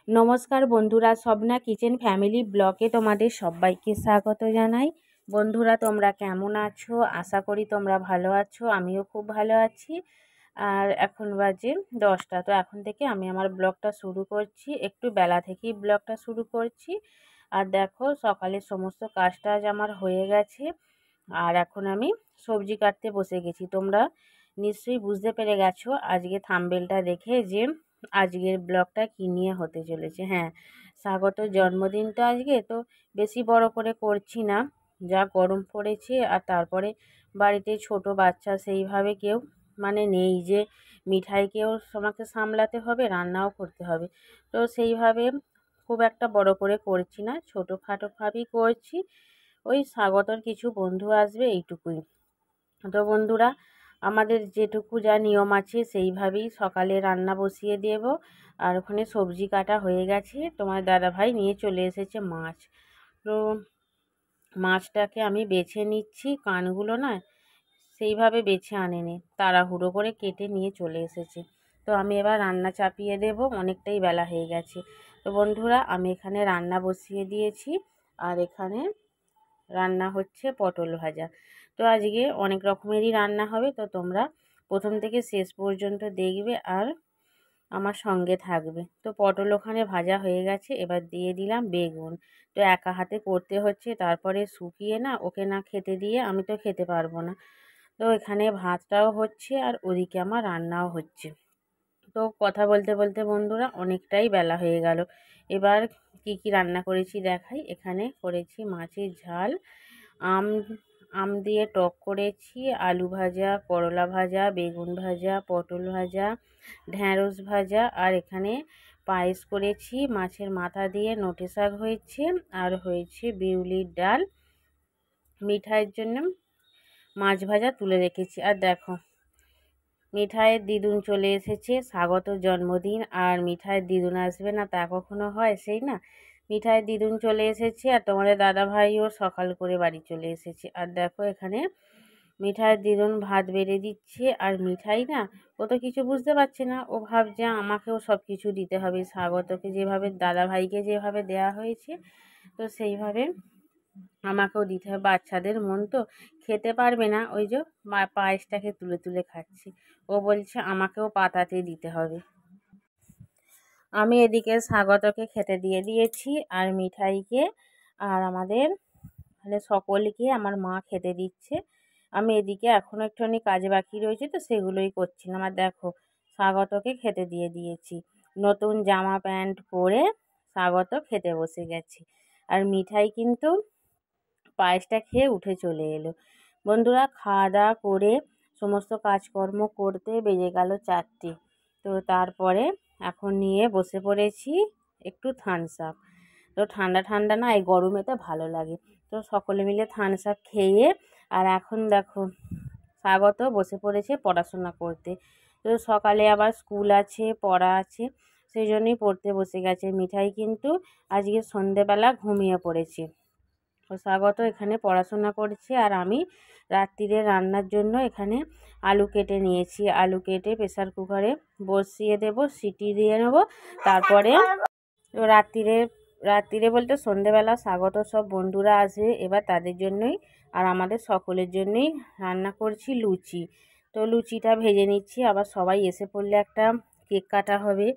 নমস্কার বন্ধুরা, Swapna kitchen family ব্লগে তোমাদের সবাইকে স্বাগত জানাই। বন্ধুরা, তোমরা কেমন আছো? আশা করি তোমরা ভালো আছো। আমিও খুব ভালো আছি। আর এখন বাজে 10টা। তো এখন থেকে আমি আমার ব্লগটা শুরু করছি। একটু বেলা থেকেই ব্লগটা শুরু করছি। আর দেখো, সকালের সমস্ত কাজ টাজ আমার হয়ে গেছে। আর এখন আমি সবজি কাটতে বসে গেছি। তোমরা নিশ্চয়ই বুঝতে পেরে গেছো আজকে থাম্বনেলটা দেখে যে আজকের ব্লগটা কী নিয়ে হতে চলেছে। হ্যাঁ, স্বাগতর জন্মদিন তো আজকে, তো বেশি বড় করে করছি না, যা গরম পড়েছে। আর তারপরে বাড়িতে ছোট বাচ্চা সেইভাবে কেউ নেই যে মিঠাইকেও আমাকে সামলাতে হবে, রান্নাও করতে হবে। তো সেইভাবে খুব একটা বড় করে করছি না, ছোটোখাটোভাবেই করছি। ওই স্বাগতর কিছু বন্ধু আসবে, এইটুকুই। তো বন্ধুরা, আমাদের যেটুকু যা নিয়ম আছে সেইভাবেই সকালে রান্না বসিয়ে দেব। আর ওখানে সবজি কাটা হয়ে গেছে। তোমার দাদাভাই নিয়ে চলে এসেছে মাছ। তো মাছটাকে আমি বেছে নিচ্ছি, কানগুলো না সেইভাবে বেছে আনেনি, তাড়াহুড়ো করে কেটে নিয়ে চলে এসেছে। তো আমি এবার রান্না চাপিয়ে দেব, অনেকটাই বেলা হয়ে গেছে। তো বন্ধুরা, আমি এখানে রান্না বসিয়ে দিয়েছি। আর এখানে রান্না হচ্ছে পটল ভাজা। তো আজকে অনেক রকমেরই রান্না হবে, তো তোমরা প্রথম থেকে শেষ পর্যন্ত দেখবে আর আমার সঙ্গে থাকবে। তো পটল ওখানে ভাজা হয়ে গেছে, এবার দিয়ে দিলাম বেগুন। তো একা হাতে করতে হচ্ছে, তারপরে শুকিয়ে না ওকে না খেতে দিয়ে আমি তো খেতে পারবো না। তো এখানে ভাতটাও হচ্ছে আর ওদিকে আমার রান্নাও হচ্ছে। তো কথা বলতে বলতে বন্ধুরা অনেকটাই বেলা হয়ে গেল। এবার কি রান্না করেছি দেখাই। এখানে করেছি মাছের ঝাল, আম আম দিয়ে টক করেছি, আলু ভাজা, করলা ভাজা, বেগুন ভাজা, পটল ভাজা, ঢ্যাঁড়স ভাজা। আর এখানে পায়েস করেছি মাছের মাথা দিয়ে, নোটে শাক হয়েছে, আর হয়েছে বিউলির ডাল। মিঠাইয়ের জন্য মাছ ভাজা তুলে রেখেছি। আর দেখো, মিঠাইয়ের দিদুন চলে এসেছে, স্বাগত জন্মদিন, আর মিঠাইয়ের দিদুন আসবে না তা কখনো হয়? সেই না, মিঠাইয়ের দিদুন চলে এসেছে। আর তোমাদের দাদাভাইও সকাল করে বাড়ি চলে এসেছে। আর দেখো, এখানে মিঠাইয়ের দিদুন ভাত বেড়ে দিচ্ছে। আর মিঠাই না, ও তো কিছু বুঝতে পারছে না, ও ভাবছে আমাকেও সব কিছু দিতে হবে। স্বাগতকে যেভাবে, দাদাভাইকে যেভাবে দেয়া হয়েছে, তো সেইভাবে আমাকেও দিতে হবে। বাচ্চাদের মন তো, খেতে পারবে না, ওই যে পায়েসটাকে তুলে তুলে খাচ্ছি। ও বলছে আমাকেও পাতাতে দিতে হবে। আমি এদিকে স্বাগতকে খেতে দিয়ে দিয়েছি, আর মিঠাইকে, আর আমাদের সকলকে আমার মা খেতে দিচ্ছে। আমি এদিকে এখনও একটুখানি কাজ বাকি রয়েছে, তো সেগুলোই করছিলাম। আর দেখো, স্বাগতকে খেতে দিয়ে দিয়েছি। নতুন জামা প্যান্ট পরে স্বাগত খেতে বসে গেছে। আর মিঠাই কিন্তু পায়েসটা খেয়ে উঠে চলে এলো। বন্ধুরা, খাওয়া দাওয়া করে সমস্ত কাজকর্ম করতে বেজে গেল 4টে। তো তারপরে এখন নিয়ে বসে পড়েছি একটু থামস আপ। তো ঠান্ডা ঠান্ডা না, এই গরমেতে ভালো লাগে। তো সকলে মিলে থামস আপ খেয়ে, আর এখন দেখো স্বাগত বসে পড়েছে পড়াশোনা করতে। তো সকালে আবার স্কুল আছে, পড়া আছে, সেই জন্যই পড়তে বসে গেছে। মিঠাই কিন্তু আজকে সন্ধেবেলা ঘুমিয়ে পড়েছে। তো স্বাগত এখানে পড়াশোনা করছে, আর আমি রাত্রিরে রান্নার জন্য এখানে আলু কেটে নিয়েছি। আলু কেটে প্রেসার কুকারে বসিয়ে দেব, সিটি দিয়ে নেব। তারপরে রাত্রিরে বলতে সন্ধেবেলা স্বাগত সব বন্ধুরা আসবে, এবার তাদের জন্যই আর আমাদের সকলের জন্যই রান্না করছি লুচি। তো লুচিটা ভেজে নিচ্ছি, আবার সবাই এসে পড়লে একটা কেক কাটা হবে,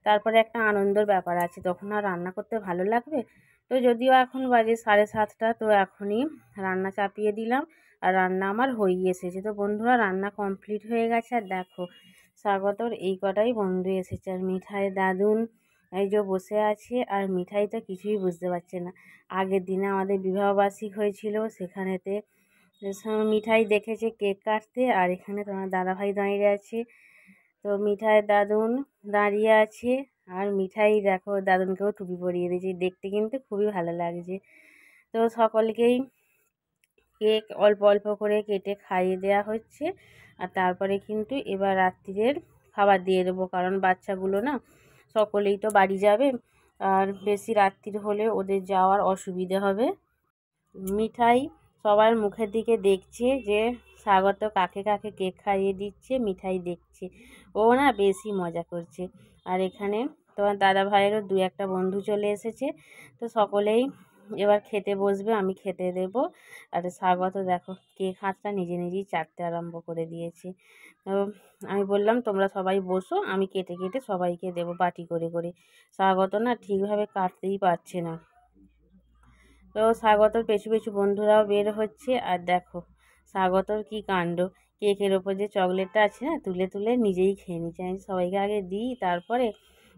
তারপরে একটা আনন্দের ব্যাপার আছে, তখন আর রান্না করতে ভালো লাগবে। তো যদিও এখন বাজে 7:30, তো এখনই রান্না চাপিয়ে দিলাম। আর রান্না আমার হয়েই এসেছে। তো বন্ধুরা, রান্না কমপ্লিট হয়ে গেছে। আর দেখো, স্বাগতর এই কটাই বন্ধু এসেছে, আর মিঠাইয়ের দাদুন এই যে বসে আছে। আর মিঠাই তো কিছুই বুঝতে পারছে না। আগের দিনে আমাদের বিবাহবার্ষিক হয়েছিল, সেখানেতে মিঠাই দেখেছে কেক কাটতে, আর এখানে তোমার দাদাভাই দাঁড়িয়ে আছে। তো মিঠাইয়ের দাদুন দাঁড়িয়ে আছে, আর মিঠাই দেখো দাদুনকেও টুপি পরিয়ে দিয়েছে, দেখতে কিন্তু খুবই ভালো লাগছে। তো সকলকেই কেক অল্প অল্প করে কেটে খাইয়ে দেওয়া হচ্ছে। আর তারপরে কিন্তু এবার রাত্রিরের খাবার দিয়ে দেবো, কারণ বাচ্চাগুলো না সকলেই তো বাড়ি যাবে, আর বেশি রাত্রির হলে ওদের যাওয়ার অসুবিধে হবে। মিঠাই সবার মুখের দিকে দেখছে যে স্বাগত কাকে কাকে কেক খাইয়ে দিচ্ছে, মিঠাই দেখছে, ও না বেশি মজা করছে। আর এখানে তোমার দাদা ভাইয়েরও 2-1টা বন্ধু চলে এসেছে। তো সকলেই এবার খেতে বসবে, আমি খেতে দেব। আর স্বাগত দেখো কেক হাতটা নিজে নিজেই চাটতে আরম্ভ করে দিয়েছে। তো আমি বললাম তোমরা সবাই বসো, আমি কেটে কেটে সবাইকে দেবো বাটি করে করে। স্বাগত না ঠিকভাবে কাটতেই পারছে না। তো স্বাগতর পেছু পেছু বন্ধুরাও বের হচ্ছে। আর দেখো স্বাগতর কি কাণ্ড, কেকের ওপর যে চকলেটটা আছে না তুলে তুলে নিজেই খেয়ে নিচ্ছে। আমি সবাইকে আগে দিই তারপরে।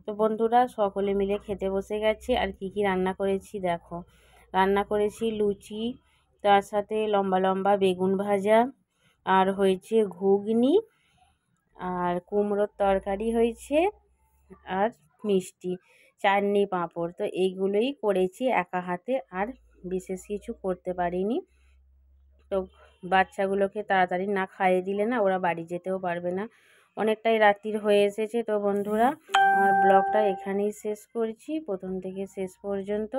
তো বন্ধুরা সকলে মিলে খেতে বসে গেছে। আর কি কি রান্না করেছি দেখো, রান্না করেছি লুচি, তার সাথে লম্বা লম্বা বেগুন ভাজা, আর হয়েছে ঘুগনি, আর কুমড়োর তরকারি হয়েছে, আর মিষ্টি, চাটনি, পাঁপড়। তো এইগুলোই করেছি একা হাতে, আর বিশেষ কিছু করতে পারিনি। তো বাচ্চাগুলোকে তাড়াতাড়ি না খাইয়ে দিলে না ওরা বাড়ি যেতেও পারবে না। অনেকটাই রাত্রির হয়ে এসেছে। তো বন্ধুরা আমার ব্লগটা এখানেই শেষ করছি, প্রথম থেকে শেষ পর্যন্ত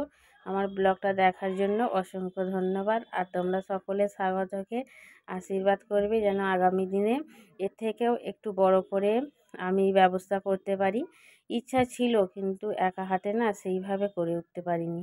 আমার ব্লগটা দেখার জন্য অসংখ্য ধন্যবাদ। আর তোমরা সকলে স্বাগতকে আশীর্বাদ করবে যেন আগামী দিনে এর থেকেও একটু বড় করে আমি ব্যবস্থা করতে পারি। ইচ্ছা ছিল কিন্তু একা হাতে না সেইভাবে করে উঠতে পারিনি।